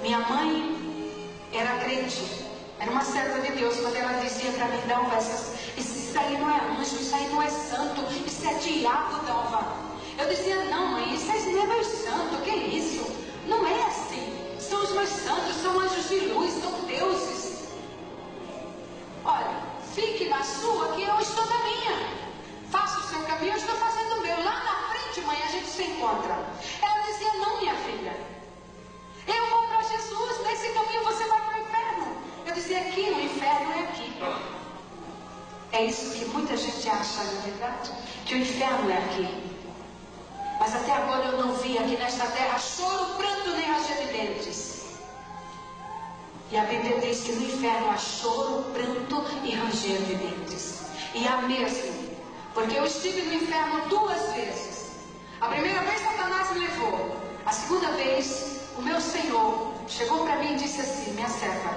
Minha mãe era crente, era uma serva de Deus. Quando ela dizia para mim: Dalva, isso aí não é anjo, isso aí não é santo, isso é diabo, Dalva. Eu dizia: não, mãe, isso aí não é meu santo, que isso? Não é assim. São os meus santos, são anjos de luz, são deuses. Olha, fique na sua que eu estou na minha. Faça o seu caminho, eu estou fazendo o meu. Lá na frente, mãe, a gente se encontra. Ela dizia: não, minha filha, eu vou para Jesus, nesse caminho você vai para o inferno. Eu dizia: aqui, o inferno é aqui. É isso que muita gente acha, não é verdade? Que o inferno é aqui. Mas até agora eu não vi aqui nesta terra choro, pranto, nem ranger de dentes. E a Bíblia diz que no inferno há choro, pranto e ranger de dentes. E há mesmo, porque eu estive no inferno 2 vezes. A primeira vez Satanás me levou. A segunda vez, o meu Senhor chegou para mim e disse assim: minha serva,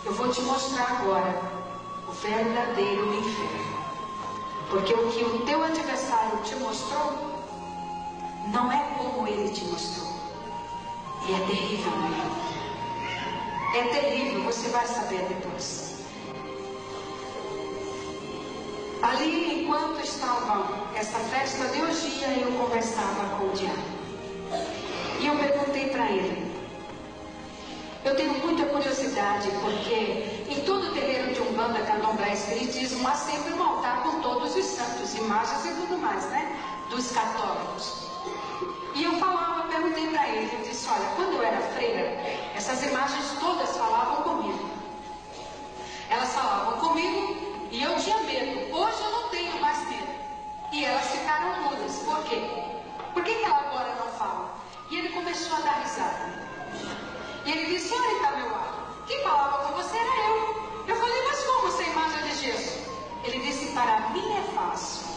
eu vou te mostrar agora o verdadeiro inferno. Porque o que o teu adversário te mostrou não é como ele te mostrou. E é terrível, não é? É terrível, você vai saber depois. Ali, enquanto estava essa festa de orgia, eu conversava com o diabo. E eu perguntei para ele. Eu tenho muita curiosidade, porque em todo terreiro de Umbanda, Candomblé, Espiritismo, há sempre um altar com todos os santos, imagens e tudo mais, né? Dos católicos. E eu perguntei para ele, eu disse: olha, quando eu era freira, essas imagens todas falavam comigo. Elas falavam comigo e eu tinha medo. Hoje eu não tenho mais medo. E elas ficaram mudas. Por quê? Por que ela agora não fala? E ele começou a dar risada. E ele disse: olha, está meu lado. Quem falava com você era eu. Eu falei: mas como sem imagem de Jesus? Ele disse: para mim é fácil.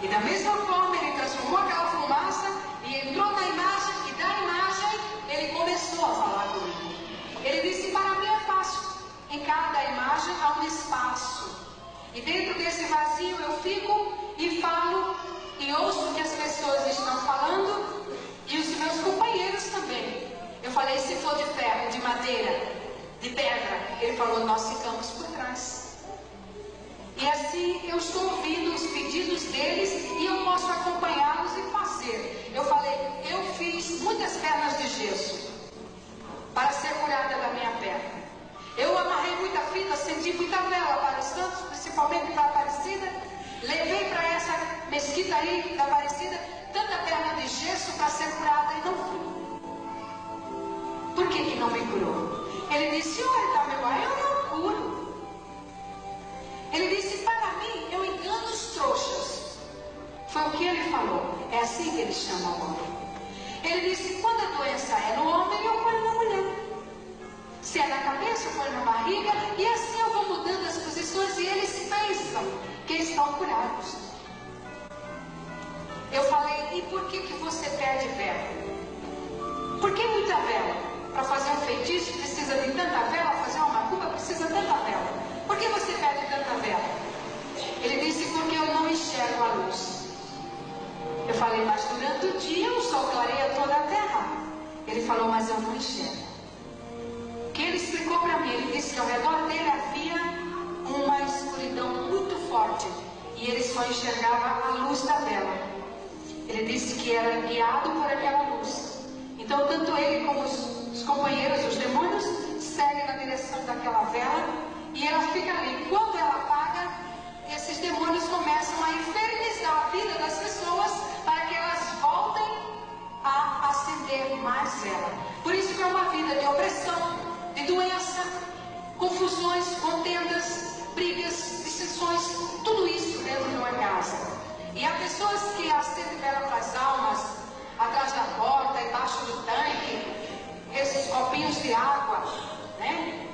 E da mesma forma ele transformou aquela fumaça e entrou na imagem, e da imagem ele começou a falar comigo. Ele disse: para mim é fácil. Em cada imagem há um espaço. E dentro desse vazio eu fico e falo e ouço o que as pessoas estão falando e os meus companheiros também. Eu falei: se for de ferro, de madeira, de pedra? Ele falou: nós ficamos por trás. E assim eu estou ouvindo os pedidos deles e eu posso acompanhá-los e fazer. Eu falei: eu fiz muitas pernas de gesso para ser curada da minha perna. Eu amarrei muita fita, acendi muita vela para os santos, principalmente para a Aparecida. Levei para essa mesquita aí da Aparecida tanta perna de gesso para ser curada e não fui. Por que não me curou? Ele disse: olha, tá, meu pai, eu não curo. Ele disse: para mim, eu engano os trouxas. Foi o que ele falou. É assim que ele chama o homem. Ele disse: quando a doença é no homem, eu ponho na mulher. Se é na cabeça, eu ponho na barriga. E assim eu vou mudando as posições e eles pensam que estão curados. Eu falei: e por que você perde vela? Por que muita vela? Para fazer um feitiço precisa de tanta vela, fazer uma macumba precisa de tanta vela. Por que você perde tanta vela? Ele disse: porque eu não enxergo a luz. Eu falei: mas durante o dia o sol clareia toda a terra. Ele falou: mas eu não enxergo. O que ele explicou para mim? Ele disse que ao redor dele havia uma escuridão muito forte e ele só enxergava a luz da vela. Ele disse que era guiado por aquela luz. Então tanto ele como os companheiros, os demônios, seguem na direção daquela vela e ela fica ali. Quando ela apaga, esses demônios começam a infernizar a vida das pessoas para que elas voltem a acender mais vela. Por isso que é uma vida de opressão, de doença, confusões, contendas, brigas, dissensões, tudo isso dentro de uma casa. E há pessoas que acendem vela para as almas, atrás da porta, embaixo do tanque, esses copinhos de água, né?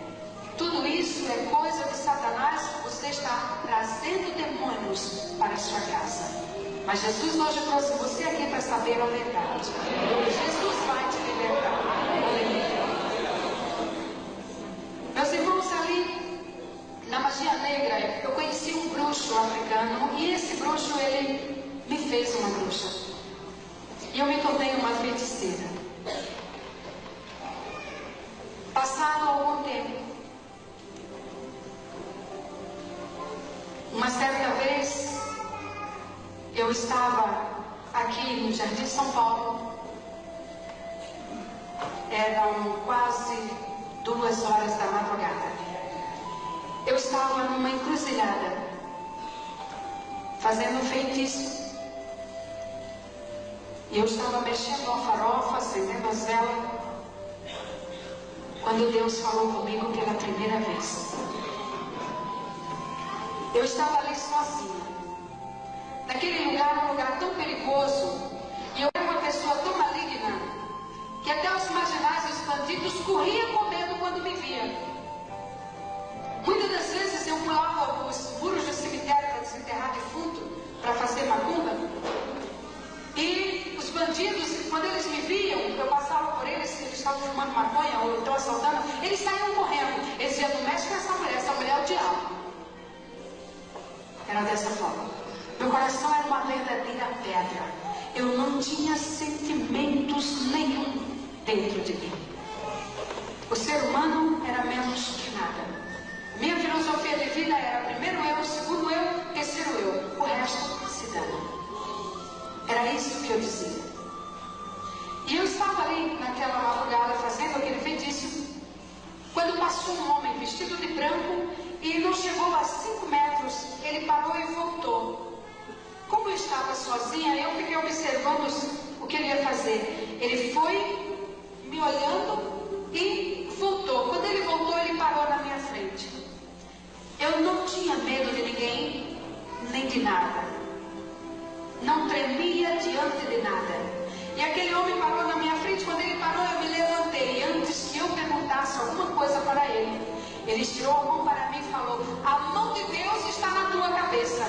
Tudo isso é coisa de Satanás. Você está trazendo demônios para a sua casa. Mas Jesus hoje trouxe você aqui para saber a verdade. Jesus vai te libertar. Meus irmãos, ali na magia negra, eu conheci um bruxo africano. E esse bruxo, ele me fez uma bruxa. E eu me tornei uma feiticeira. Passado algum tempo, uma certa vez, eu estava aqui no Jardim São Paulo, eram quase 2 horas da madrugada. Eu estava numa encruzilhada, fazendo feitiço. E eu estava mexendo a farofa, acendendo a vela, quando Deus falou comigo pela primeira vez. Eu estava ali sozinha, naquele lugar, um lugar tão perigoso, e eu era uma pessoa tão maligna, que até os marginais e os bandidos corriam com medo quando me viam. Muitas das vezes eu pulava os muros do cemitério para desenterrar defunto, para fazer macumba, e os bandidos, quando eles me viam, eu passava por eles, eles estavam fumando maconha ou então assaltando, eles saíam correndo. Eles diziam: não mexe com essa mulher é o diabo. Era dessa forma. Meu coração era uma verdadeira pedra. Eu não tinha sentimentos nenhum dentro de mim. O ser humano era menos que nada. Minha filosofia de vida era primeiro eu, segundo eu, terceiro eu. O resto se dana. Era isso que eu dizia. E eu estava ali naquela madrugada fazendo aquele feitiço, quando passou um homem vestido de branco e não chegou a 5 metros, ele parou e voltou. Como eu estava sozinha, eu fiquei observando o que ele ia fazer. Ele foi me olhando e voltou. Quando ele voltou, ele parou na minha frente. Eu não tinha medo de ninguém, nem de nada. Não tremia diante de nada. E aquele homem parou na minha frente. Quando ele parou, eu me levantei. Antes que eu perguntasse alguma coisa para ele, ele estirou a mão para mim e falou: a mão de Deus está na tua cabeça.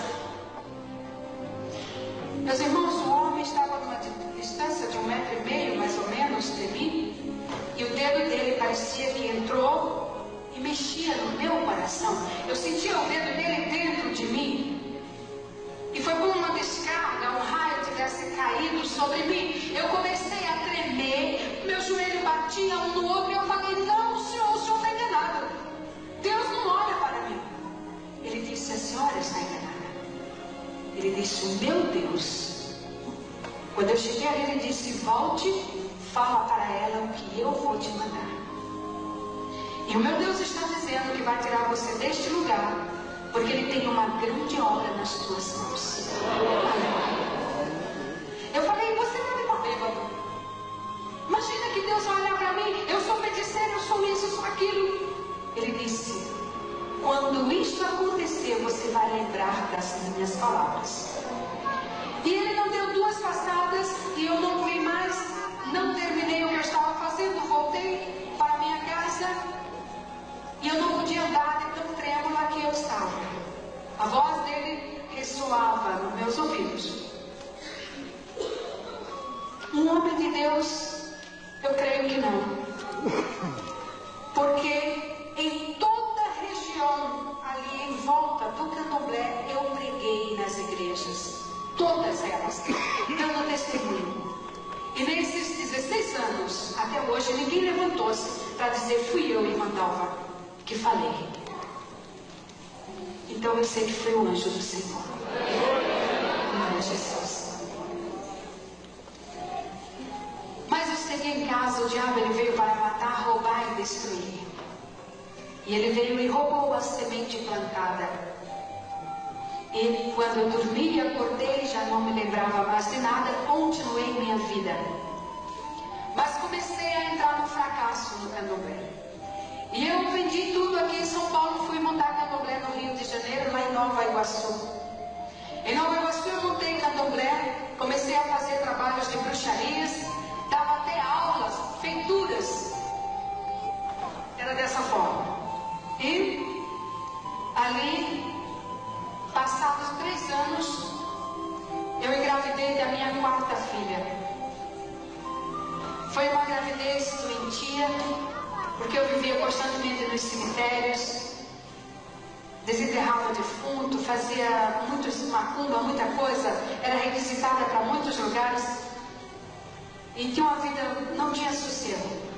Meus irmãos, o homem estava numa distância de 1,5 metros, mais ou menos, de mim. E o dedo dele parecia que entrou e mexia no meu coração. Eu sentia o dedo dele dentro de mim. E foi como uma descarga, um raio tivesse caído sobre mim. Eu comecei a tremer, meu joelho batia um no outro e eu falei: não, o senhor está enganado. Deus não olha para mim. Ele disse: a senhora está enganada. Ele disse: o meu Deus. Quando eu cheguei ali, ele disse: volte, fala para ela o que eu vou te mandar. E o meu Deus está dizendo que vai tirar você deste lugar, porque Ele tem uma grande obra nas tuas mãos. Eu falei: você não me bêbado. Imagina que Deus vai olhar para mim, eu sou feiticeiro, eu sou isso, eu sou aquilo. Ele disse: quando isso acontecer, você vai lembrar das minhas palavras. E ele não deu 2 passadas e eu não fui mais, não terminei o que eu estava fazendo, voltei para minha casa e eu não podia andar de tão trêmula que eu estava. A voz dele ressoava nos meus ouvidos. Um homem de Deus? Eu creio que não. Porque em toda a região ali em volta do Candomblé eu preguei nas igrejas. Todas elas, dando testemunho. E nesses 16 anos, até hoje, ninguém levantou-se para dizer: fui eu, irmã Dalva, que falei. Então eu sei que foi o anjo do Senhor. Em nome de Jesus. Mas eu cheguei em casa, o diabo ele veio para matar, roubar e destruir. E ele veio e roubou a semente plantada. E quando eu dormi e acordei, já não me lembrava mais de nada, continuei minha vida. Mas comecei a entrar no fracasso no Candomblé. E eu vendi tudo aqui em São Paulo, fui montar Candomblé no Rio de Janeiro, lá em Nova Iguaçu. Em Nova Iguaçu eu montei Candomblé, comecei a fazer trabalhos de bruxarias, dava até aulas, feituras. Era dessa forma. E ali, passados 3 anos, eu engravidei da minha 4ª filha. Foi uma gravidez doentia, porque eu vivia constantemente nos cemitérios, desenterrava defunto, fazia muitos macumba, muita coisa, era requisitada para muitos lugares, e tinha uma vida, não tinha sossego.